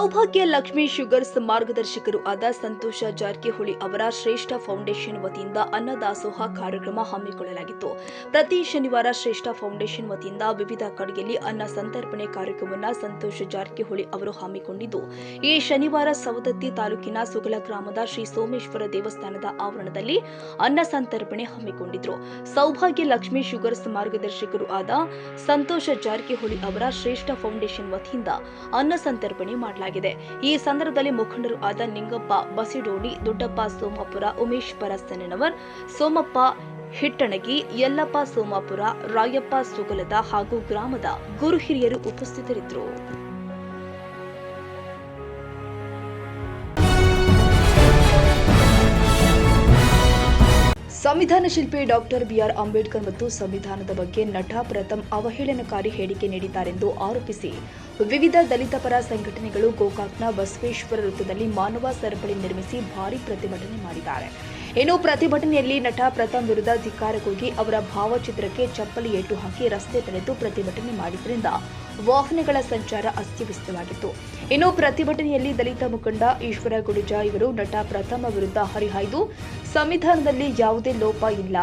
ಸೌಭಾಗ್ಯ ಲಕ್ಷ್ಮಿ ಶುಗರ್ಸ್ ಮಾರ್ಗದರ್ಶಕರು ಆದ ಸಂತೋಷ ಜಾರಕಿಹೊಳಿ ಅವರ ಶ್ರೇಷ್ಠ ಫೌಂಡೇಶನ್ ವತಿಯಿಂದ ಅನ್ನದಾಸೋಹ ಕಾರ್ಯಕ್ರಮ ಹಮ್ಮಿಕೊಳ್ಳಲಾಗಿತ್ತು. ಪ್ರತಿ ಶನಿವಾರ ಶ್ರೇಷ್ಠ ಫೌಂಡೇಶನ್ ವತಿಯಿಂದ ವಿವಿಧ ಕಡೆಯಲ್ಲಿ ಅನ್ನ ಸಂತರ್ಪಣೆ ಕಾರ್ಯಕ್ರಮವನ್ನು ಸಂತೋಷ ಜಾರಕಿಹೊಳಿ ಅವರು ಹಮ್ಮಿಕೊಂಡಿದ್ದು, ಈ ಶನಿವಾರ ಸವದತ್ತಿ ತಾಲೂಕಿನ ಸುಗಲ ಗ್ರಾಮದ ಶ್ರೀ ಸೋಮೇಶ್ವರ ದೇವಸ್ಥಾನದ ಆವರಣದಲ್ಲಿ ಅನ್ನ ಸಂತರ್ಪಣೆ ಹಮ್ಮಿಕೊಂಡಿದ್ರು. ಸೌಭಾಗ್ಯ ಲಕ್ಷ್ಮಿ ಶುಗರ್ಸ್ ಮಾರ್ಗದರ್ಶಕರು ಆದ ಸಂತೋಷ ಜಾರಕಿಹೊಳಿ ಅವರ ಶ್ರೇಷ್ಠ ಫೌಂಡೇಶನ್ ವತಿಯಿಂದ ಅನ್ನ ಸಂತರ್ಪಣೆ ಮಾಡಲಾಗಿದೆ. ಈ ಸಂದರ್ಭದಲ್ಲಿ ಮುಖಂಡರು ಆದ ನಿಂಗಪ್ಪ ಬಸಿಡೋಡಿ, ದೊಡ್ಡಪ್ಪ ಸೋಮಾಪುರ, ಉಮೇಶ್ ಪರಸನವರ್, ಸೋಮಪ್ಪ ಹಿಟ್ಟಣಗಿ, ಯಲ್ಲಪ್ಪ ಸೋಮಾಪುರ, ರಾಯಪ್ಪ ಸುಗಲದ ಹಾಗೂ ಗ್ರಾಮದ ಗುರು ಹಿರಿಯರು ಉಪಸ್ಥಿತರಿದ್ದರು. ಸಂವಿಧಾನ ಶಿಲ್ಪಿ ಡಾಕ್ಟರ್ ಬಿಆರ್ ಅಂಬೇಡ್ಕರ್ ಮತ್ತು ಸಂವಿಧಾನದ ಬಗ್ಗೆ ನಟ ಪ್ರಥಮ್ ಅವಹೇಳನಕಾರಿ ಹೇಳಿಕೆ ನೀಡಿದ್ದಾರೆಂದು ಆರೋಪಿಸಿ ವಿವಿಧ ದಲಿತ ಪರ ಸಂಘಟನೆಗಳು ಗೋಕಾಕ್ನ ಬಸವೇಶ್ವರ ವೃತ್ತದಲ್ಲಿ ಮಾನವ ಸರಪಳಿ ನಿರ್ಮಿಸಿ ಭಾರೀ ಪ್ರತಿಭಟನೆ ಮಾಡಿದ್ದಾರೆ. ಇನ್ನು ಪ್ರತಿಭಟನೆಯಲ್ಲಿ ನಟ ಪ್ರಥಮ್ ವಿರುದ್ಧ ಧಿಕ್ಕಾರಕ್ಕೋಗಿ ಅವರ ಭಾವಚಿತ್ರಕ್ಕೆ ಚಪ್ಪಲಿ ಏಟು ಹಾಕಿ ರಸ್ತೆ ತಡೆದು ಪ್ರತಿಭಟನೆ ಮಾಡಿದ್ರಿಂದ ವಾಹನಗಳ ಸಂಚಾರ ಅಸ್ತವ್ಯಸ್ತವಾಗಿತ್ತು. ಇನ್ನು ಪ್ರತಿಭಟನೆಯಲ್ಲಿ ದಲಿತ ಮುಖಂಡ ಈಶ್ವರ ಗುಡಿಜಾ ಇವರು ನಟ ಪ್ರಥಮ್ ವಿರುದ್ಧ ಹರಿಹಾಯ್ದು ಸಂವಿಧಾನದಲ್ಲಿ ಯಾವುದೇ ಲೋಪ ಇಲ್ಲ,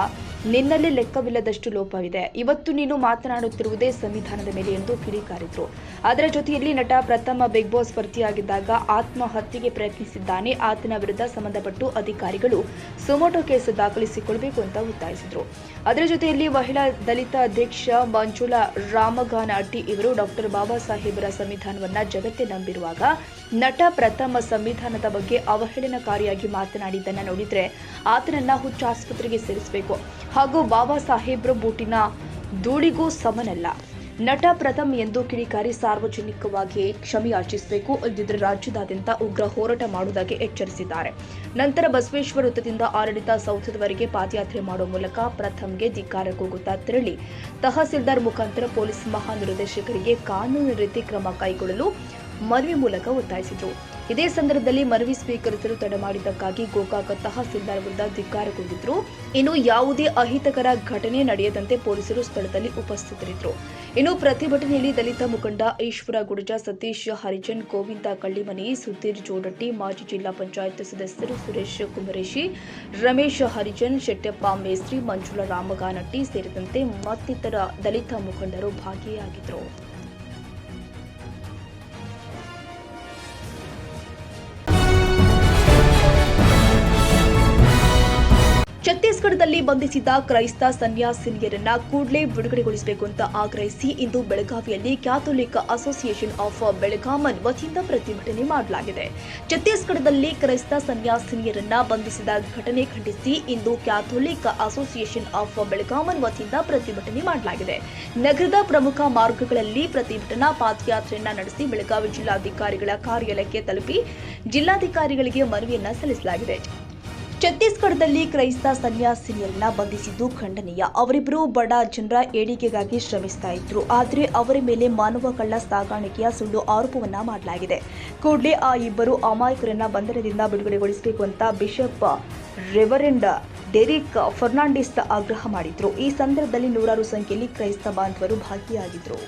ನಿನ್ನಲ್ಲಿ ಲೆಕ್ಕವಿಲ್ಲದಷ್ಟು ಲೋಪವಿದೆ, ಇವತ್ತು ನೀನು ಮಾತನಾಡುತ್ತಿರುವುದೇ ಸಂವಿಧಾನದ ಮೇಲೆ ಎಂದು ಕಿಡಿಕಾರಿದ್ರು. ಅದರ ಜೊತೆಯಲ್ಲಿ ನಟ ಪ್ರಥಮ್ ಬಿಗ್ ಬಾಸ್ ಸ್ಪರ್ಧಿಯಾಗಿದ್ದಾಗ ಆತ್ಮಹತ್ಯೆಗೆ ಪ್ರಯತ್ನಿಸಿದ್ದಾನೆ, ಆತನ ವಿರುದ್ಧ ಸಂಬಂಧಪಟ್ಟು ಅಧಿಕಾರಿಗಳು ಸುಮೋಟೋ ಕೇಸ್ ದಾಖಲಿಸಿಕೊಳ್ಳಬೇಕು ಅಂತ ಒತ್ತಾಯಿಸಿದ್ರು. ಅದರ ಜೊತೆಯಲ್ಲಿ ಮಹಿಳಾ ದಲಿತ ಅಧ್ಯಕ್ಷ ಮಂಜುಳಾ ರಾಮಗಾನಹಟ್ಟಿ ಇವರು ಡಾಕ್ಟರ್ ಬಾಬಾ ಸಾಹೇಬರ ಸಂವಿಧಾನವನ್ನ ಜಗತ್ತೇ ನಂಬಿರುವಾಗ ನಟ ಪ್ರಥಮ್ ಸಂವಿಧಾನದ ಬಗ್ಗೆ ಅವಹೇಳನಕಾರಿಯಾಗಿ ಮಾತನಾಡಿದ್ದನ್ನ ನೋಡಿದ್ರೆ ಆತನನ್ನ ಹುಚ್ಚ ಆಸ್ಪತ್ರೆಗೆ ಸೇರಿಸಬೇಕು ಹಾಗೂ ಬಾಬಾ ಸಾಹೇಬ್ರ ಬೂಟಿನ ಧೂಳಿಗೂ ಸಮನಲ್ಲ. ನಟ ಪ್ರಥಮ್ ಎಂದು ಕಿಡಿಕಾರಿ ಸಾರ್ವಜನಿಕವಾಗಿ ಕ್ಷಮೆ ಯಾಚಿಸಬೇಕು, ಇಲ್ಲದಿದ್ದರೆ ರಾಜ್ಯದಾದ್ಯಂತ ಉಗ್ರ ಹೋರಾಟ ಮಾಡುವುದಾಗಿ ಎಚ್ಚರಿಸಿದ್ದಾರೆ. ನಂತರ ಬಸವೇಶ್ವರ ವೃತ್ತದಿಂದ ಆಡಳಿತ ಸೌಧದವರೆಗೆ ಪಾದಯಾತ್ರೆ ಮಾಡುವ ಮೂಲಕ ಪ್ರಥಮ್ಗೆ ಧಿಕ್ಕಾರ ಕೂಗುತ್ತಾ ತೆರಳಿ ತಹಸೀಲ್ದಾರ್ ಮುಖಾಂತರ ಪೊಲೀಸ್ ಮಹಾನಿರ್ದೇಶಕರಿಗೆ ಕಾನೂನು ರೀತಿ ಕ್ರಮ ಕೈಗೊಳ್ಳಲು ಮನವಿ ಮೂಲಕ ಒತ್ತಾಯಿಸಿದರು. ಇದೇ ಸಂದರ್ಭದಲ್ಲಿ ಮನವಿ ಸ್ವೀಕರಿಸಲು ತಡ ಮಾಡಿದ್ದಕ್ಕಾಗಿ ಗೋಕಾಕ ತಹಸೀಲ್ದಾರ್ ವಿರುದ್ಧ ಧಿಕ್ಕಾರ ಕೂಗಿದ್ರು. ಇನ್ನು ಯಾವುದೇ ಅಹಿತಕರ ಘಟನೆ ನಡೆಯದಂತೆ ಪೊಲೀಸರು ಸ್ಥಳದಲ್ಲಿ ಉಪಸ್ಥಿತರಿದ್ದರು. ಇನ್ನು ಪ್ರತಿಭಟನೆಯಲ್ಲಿ ದಲಿತ ಮುಖಂಡ ಈಶ್ವರ ಗುಡಿಜಾ, ಸತೀಶ್ ಹರಿಜನ್, ಗೋವಿಂದ ಕಳ್ಳಿಮನಿ, ಸುಧೀರ್ ಜೋಡಟ್ಟಿ, ಮಾಜಿ ಜಿಲ್ಲಾ ಪಂಚಾಯತ್ ಸದಸ್ಯರು ಸುರೇಶ್ ಕುಮರೇಶಿ, ರಮೇಶ್ ಹರಿಜನ್, ಶೆಟ್ಟಪ್ಪ ಮೇಸ್ತ್ರಿ, ಮಂಜುಳಾ ರಾಮಗಾನಹಟ್ಟಿ ಸೇರಿದಂತೆ ಮತ್ತಿತರ ದಲಿತ ಮುಖಂಡರು ಭಾಗಿಯಾಗಿದ್ದರು. ಛತ್ತೀಸ್ಗಢದಲ್ಲಿ ಬಂಧಿಸಿದ ಕ್ರೈಸ್ತ ಸನ್ಯಾಸಿನಿಯರನ್ನ ಕೂಡಲೇ ಬಿಡುಗಡೆಗೊಳಿಸಬೇಕು ಅಂತ ಆಗ್ರಹಿಸಿ ಇಂದು ಬೆಳಗಾವಿಯಲ್ಲಿ ಕ್ಯಾಥೋಲಿಕ್ ಅಸೋಸಿಯೇಷನ್ ಆಫ್ ಬೆಳಗಾಮನ್ ವತಿಯಿಂದ ಪ್ರತಿಭಟನೆ ಮಾಡಲಾಗಿದೆ. ಛತ್ತೀಸ್ಗಢದಲ್ಲಿ ಕ್ರೈಸ್ತ ಸನ್ಯಾಸಿನಿಯರನ್ನ ಬಂಧಿಸಿದ ಘಟನೆ ಖಂಡಿಸಿ ಇಂದು ಕ್ಯಾಥೋಲಿಕ್ ಅಸೋಸಿಯೇಷನ್ ಆಫ್ ಬೆಳಗಾಮನ್ ವತಿಯಿಂದ ಪ್ರತಿಭಟನೆ ಮಾಡಲಾಗಿದೆ. ನಗರದ ಪ್ರಮುಖ ಮಾರ್ಗಗಳಲ್ಲಿ ಪ್ರತಿಭಟನಾ ಪಾದಯಾತ್ರೆಯನ್ನ ನಡೆಸಿ ಬೆಳಗಾವಿ ಜಿಲ್ಲಾಧಿಕಾರಿಗಳ ಕಾರ್ಯಾಲಯಕ್ಕೆ ತಲುಪಿ ಜಿಲ್ಲಾಧಿಕಾರಿಗಳಿಗೆ ಮನವಿಯನ್ನ ಸಲ್ಲಿಸಲಾಗಿದೆ. ಛತ್ತೀಸ್ಗಢದಲ್ಲಿ ಕ್ರೈಸ್ತ ಸನ್ಯಾಸಿನಿಯರನ್ನ ಬಂಧಿಸಿದ್ದು ಖಂಡನೀಯ. ಅವರಿಬ್ಬರು ಬಡ ಜನರ ಏಳಿಗೆಗಾಗಿ ಶ್ರಮಿಸ್ತಾ ಇದ್ರು, ಆದರೆ ಅವರ ಮೇಲೆ ಮಾನವ ಕಳ್ಳ ಸಾಗಾಣಿಕೆಯ ಸುಳ್ಳು ಆರೋಪವನ್ನ ಮಾಡಲಾಗಿದೆ. ಕೂಡಲೇ ಆ ಇಬ್ಬರು ಅಮಾಯಕರನ್ನ ಬಂಧನದಿಂದ ಬಿಡುಗಡೆಗೊಳಿಸಬೇಕು ಅಂತ ಬಿಷಪ್ ರೆವರೆಂಡ್ ಡೆರಿಕ್ ಫರ್ನಾಂಡಿಸ್ ಆಗ್ರಹ ಮಾಡಿದ್ರು. ಈ ಸಂದರ್ಭದಲ್ಲಿ ನೂರಾರು ಸಂಖ್ಯೆಯಲ್ಲಿ ಕ್ರೈಸ್ತ ಬಾಂಧವರು ಭಾಗಿಯಾಗಿದ್ದರು.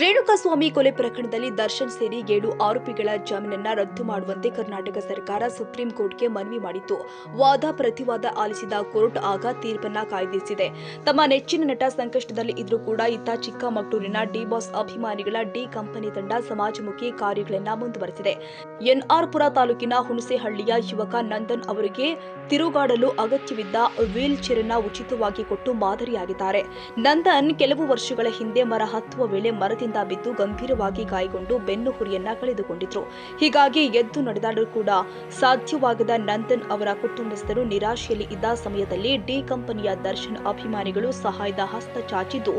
ರೇಣುಕಾಸ್ವಾಮಿ ಕೊಲೆ ಪ್ರಕರಣದಲ್ಲಿ ದರ್ಶನ್ ಸೇರಿ 7 ಆರೋಪಿಗಳ ಜಾಮೀನನ್ನ ರದ್ದು ಮಾಡುವಂತೆ ಕರ್ನಾಟಕ ಸರ್ಕಾರ ಸುಪ್ರೀಂ ಕೋರ್ಟ್ಗೆ ಮನವಿ ಮಾಡಿತ್ತು. ವಾದ ಪ್ರತಿವಾದ ಆಲಿಸಿದ ಕೋರ್ಟ್ ಆಗ ತೀರ್ಪನ್ನ ಕಾಯ್ದಿರಿಸಿದೆ. ತಮ್ಮ ನೆಚ್ಚಿನ ನಟ ಸಂಕಷ್ಟದಲ್ಲಿ ಇದ್ರೂ ಕೂಡ ಇತ್ತ ಚಿಕ್ಕಮಗಳೂರಿನ ಡಿ ಬಾಸ್ ಅಭಿಮಾನಿಗಳ ಡಿ ಕಂಪನಿ ತಂಡ ಸಮಾಜಮುಖಿ ಕಾರ್ಯಗಳನ್ನ ಮುಂದುವರೆಸಿದೆ. ಎನ್ಆರ್ ಪುರ ತಾಲೂಕಿನ ಹುಣಸೆಹಳ್ಳಿಯ ಯುವಕ ನಂದನ್ ಅವರಿಗೆ ತಿರುಗಾಡಲು ಅಗತ್ಯವಿದ್ದ ವೀಲ್ ಚೇರ್ ಅನ್ನ ಉಚಿತವಾಗಿ ಕೊಟ್ಟು ಮಾದರಿಯಾಗಿದ್ದಾರೆ. ನಂದನ್ ಕೆಲವು ವರ್ಷಗಳ ಹಿಂದೆ ಮರ ಹತ್ತುವ ವೇಳೆ ಮರದಿಂದ ಬಿದ್ದು ಗಂಭೀರವಾಗಿ ಗಾಯಗೊಂಡು ಬೆನ್ನು ಹುರಿಯನ್ನ ಕಳೆದುಕೊಂಡಿದ್ರು. ಹೀಗಾಗಿ ಎದ್ದು ನಡೆದಾಡಲು ಕೂಡ ಸಾಧ್ಯವಾಗದ ನಂದನ್ ಅವರ ಕುಟುಂಬಸ್ಥರು ನಿರಾಶೆಯಲ್ಲಿ ಇದ್ದ ಸಮಯದಲ್ಲಿ ಡಿ ಕಂಪನಿಯ ದರ್ಶನ್ ಅಭಿಮಾನಿಗಳು ಸಹಾಯದ ಹಸ್ತ ಚಾಚಿದ್ದು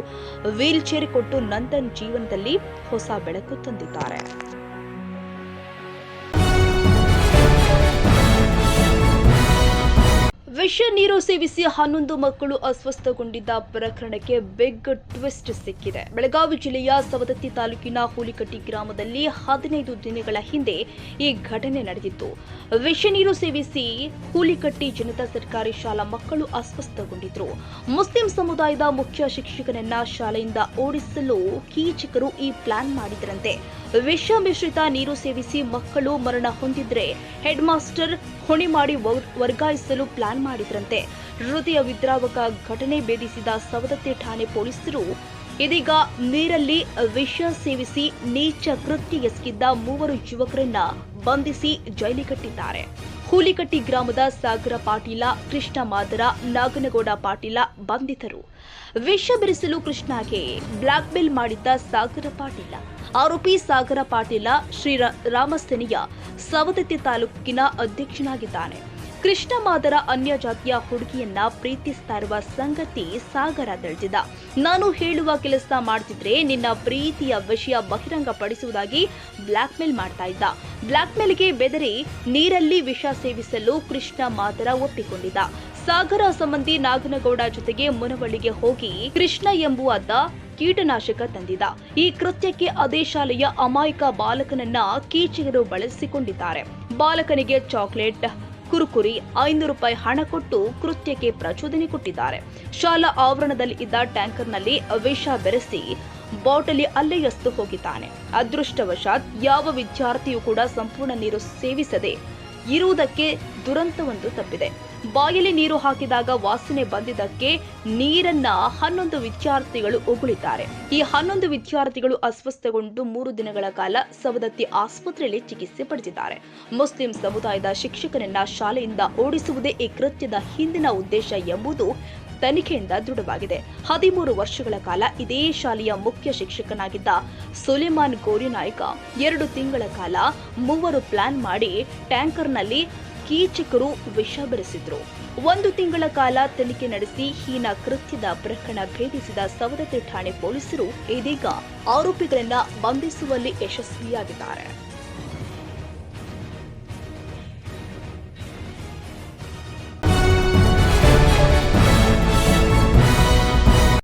ವೀಲ್ ಚೇರ್ ಕೊಟ್ಟು ನಂದನ್ ಜೀವನದಲ್ಲಿ ಹೊಸ ಬೆಳಕು ತಂದಿದ್ದಾರೆ. ವಿಷ ನೀರು ಸೇವಿಸಿ 11 ಮಕ್ಕಳು ಅಸ್ವಸ್ಥಗೊಂಡಿದ್ದ ಪ್ರಕರಣಕ್ಕೆ ಬಿಗ್ ಟ್ವಿಸ್ಟ್ ಸಿಕ್ಕಿದೆ. ಬೆಳಗಾವಿ ಜಿಲ್ಲೆಯ ಸವದತ್ತಿ ತಾಲೂಕಿನ ಹುಲಿಕಟ್ಟಿ ಗ್ರಾಮದಲ್ಲಿ 15 ದಿನಗಳ ಹಿಂದೆ ಈ ಘಟನೆ ನಡೆದಿತ್ತು. ವಿಷ ನೀರು ಸೇವಿಸಿ ಹುಲಿಕಟ್ಟಿ ಜನತಾ ಸರ್ಕಾರಿ ಶಾಲಾ ಮಕ್ಕಳು ಅಸ್ವಸ್ಥಗೊಂಡಿದ್ರು. ಮುಸ್ಲಿಂ ಸಮುದಾಯದ ಮುಖ್ಯ ಶಿಕ್ಷಕನನ್ನ ಶಾಲೆಯಿಂದ ಓಡಿಸಲು ಕೀಚಕರು ಈ ಪ್ಲಾನ್ ಮಾಡಿದ್ರಂತೆ. ವಿಷ ಮಿಶ್ರಿತ ನೀರು ಸೇವಿಸಿ ಮಕ್ಕಳು ಮರಣ ಹೊಂದಿದ್ರೆ ಹೆಡ್ ಮಾಸ್ಟರ್ ಹೊಣೆ ಮಾಡಿ ವರ್ಗಾಯಿಸಲು ಪ್ಲಾನ್ ಮಾಡಿದ್ರಂತೆ. ಹೃದಯ ವಿದ್ರಾವಕ ಘಟನೆ ಭೇದಿಸಿದ ಸವದತ್ತಿ ಠಾಣೆ ಪೊಲೀಸರು ಇದೀಗ ನೀರಲ್ಲಿ ವಿಷ ಸೇವಿಸಿ ನೀಚ ಕೃತ್ಯ ಎಸಗಿದ್ದ 3 ಯುವಕರನ್ನ ಬಂಧಿಸಿ ಜೈಲಿಗಟ್ಟಿದ್ದಾರೆ. ಹುಲಿಕಟ್ಟಿ ಗ್ರಾಮದ ಸಾಗರ ಪಾಟೀಲ, ಕೃಷ್ಣ ಮಾದರ, ನಾಗನಗೌಡ ಪಾಟೀಲ ಬಂಧಿತರು. ವಿಷ ಬೆರೆಸಲು ಕೃಷ್ಣಗೆ ಬ್ಲಾಕ್ಮೇಲ್ ಮಾಡಿದ್ದ ಸಾಗರ ಪಾಟೀಲ. ಆರೋಪಿ ಸಾಗರ ಪಾಟೀಲ ಶ್ರೀರಾಮಸ್ತನಿಯ ಸವದತ್ತಿ ತಾಲೂಕಿನ ಅಧ್ಯಕ್ಷನಾಗಿದ್ದಾನೆ. ಕೃಷ್ಣ ಮಾದರ ಅನ್ಯ ಜಾತಿಯ ಹುಡುಗಿಯನ್ನ ಪ್ರೀತಿಸ್ತಾ ಇರುವ ಸಂಗತಿ ಸಾಗರ ತಿಳಿದಿದ್ದ. ನಾನು ಹೇಳುವ ಕೆಲಸ ಮಾಡ್ತಿದ್ರೆ ನಿನ್ನ ಪ್ರೀತಿಯ ವಿಷಯ ಬಹಿರಂಗಪಡಿಸುವುದಾಗಿ ಬ್ಲಾಕ್ಮೇಲ್ ಮಾಡ್ತಾ ಇದ್ದ. ಬ್ಲಾಕ್ಮೇಲ್ಗೆ ಬೆದರಿ ನೀರಲ್ಲಿ ವಿಷ ಸೇವಿಸಲು ಕೃಷ್ಣ ಮಾದರ ಒಪ್ಪಿಕೊಂಡಿದ್ದ. ಸಾಗರ ಸಂಬಂಧಿ ನಾಗನಗೌಡ ಜೊತೆಗೆ ಮುನವಳ್ಳಿಗೆ ಹೋಗಿ ಕೃಷ್ಣ ಎಂಬುವಾತ ಕೀಟನಾಶಕ ತಂದಿದ್ದ. ಈ ಕೃತ್ಯಕ್ಕೆ ಅದೇ ಶಾಲೆಯ ಅಮಾಯಕ ಬಾಲಕನನ್ನ ಕೀಚಕರು ಬಳಸಿಕೊಂಡಿದ್ದಾರೆ. ಬಾಲಕನಿಗೆ ಚಾಕ್ಲೇಟ್, ಕುರುಕುರಿ, 500 ರೂಪಾಯಿ ಹಣ ಕೊಟ್ಟು ಕೃತ್ಯಕ್ಕೆ ಪ್ರಚೋದನೆ ಕೊಟ್ಟಿದ್ದಾರೆ. ಶಾಲಾ ಆವರಣದಲ್ಲಿ ಇದ್ದ ಟ್ಯಾಂಕರ್ನಲ್ಲಿ ವಿಷ ಬೆರೆಸಿ ಬಾಟಲಿ ಅಲ್ಲೇ ಎಸ್ದು ಹೋಗಿದ್ದಾನೆ. ಅದೃಷ್ಟವಶಾತ್ ಯಾವ ವಿದ್ಯಾರ್ಥಿಯೂ ಕೂಡ ಸಂಪೂರ್ಣ ನೀರು ಸೇವಿಸದೆ ಇರುವುದಕ್ಕೆ ದುರಂತವೊಂದು ತಪ್ಪಿದೆ. ಬಾಯಲ್ಲಿ ನೀರು ಹಾಕಿದಾಗ ವಾಸನೆ ಬಂದಿದ್ದಕ್ಕೆ ನೀರನ್ನ 11 ವಿದ್ಯಾರ್ಥಿಗಳು ಉಗುಳಿದ್ದಾರೆ. ಈ 11 ವಿದ್ಯಾರ್ಥಿಗಳು ಅಸ್ವಸ್ಥಗೊಂಡು 3 ದಿನಗಳ ಕಾಲ ಸವದತ್ತಿ ಆಸ್ಪತ್ರೆಯಲ್ಲಿ ಚಿಕಿತ್ಸೆ ಪಡೆದಿದ್ದಾರೆ. ಮುಸ್ಲಿಂ ಸಮುದಾಯದ ಶಿಕ್ಷಕನನ್ನ ಶಾಲೆಯಿಂದ ಓಡಿಸುವುದೇ ಈ ಕೃತ್ಯದ ಹಿಂದಿನ ಉದ್ದೇಶ ಎಂಬುದು ತನಿಖೆಯಿಂದ ದೃಢವಾಗಿದೆ. 13 ವರ್ಷಗಳ ಕಾಲ ಇದೇ ಶಾಲೆಯ ಮುಖ್ಯ ಶಿಕ್ಷಕನಾಗಿದ್ದ ಸುಲೇಮಾನ್ ಗೋರಿನಾಯ್ಕ 2 ತಿಂಗಳ ಕಾಲ 3 ಪ್ಲಾನ್ ಮಾಡಿ ಟ್ಯಾಂಕರ್ನಲ್ಲಿ ಕೀಚಕರು ವಿಷ ಬೆರೆಸಿದ್ರು. 1 ತಿಂಗಳ ಕಾಲ ತನಿಖೆ ನಡೆಸಿ ಹೀನ ಕೃತ್ಯದ ಪ್ರಕರಣ ಭೇದಿಸಿದ ಸವದತ್ತಿ ಠಾಣೆ ಪೊಲೀಸರು ಇದೀಗ ಆರೋಪಿಗಳನ್ನ ಬಂಧಿಸುವಲ್ಲಿ ಯಶಸ್ವಿಯಾಗಿದ್ದಾರೆ.